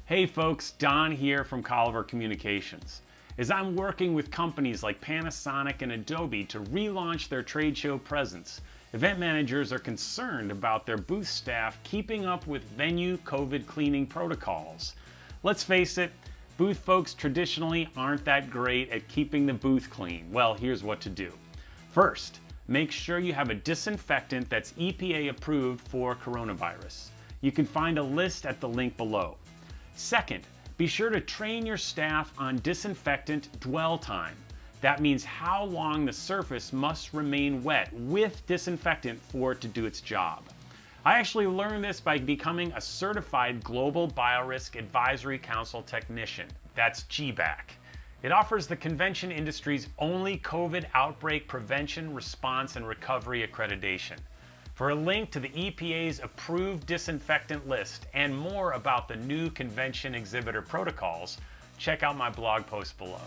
Hey folks, Don here from Colliver Communications. As I'm working with companies like Panasonic and Adobe to relaunch their trade show presence, event managers are concerned about their booth staff keeping up with venue COVID cleaning protocols. Let's face it, booth folks traditionally aren't that great at keeping the booth clean. Well, here's what to do. First, make sure you have a disinfectant that's EPA approved for coronavirus. You can find a list at the link below. Second, be sure to train your staff on disinfectant dwell time. That means how long the surface must remain wet with disinfectant for it to do its job. I actually learned this by becoming a certified Global Biorisk Advisory Council technician. That's GBAC. It offers the convention industry's only COVID outbreak prevention, response, and recovery accreditation. For a link to the EPA's approved disinfectant list and more about the new convention exhibitor protocols, check out my blog post below.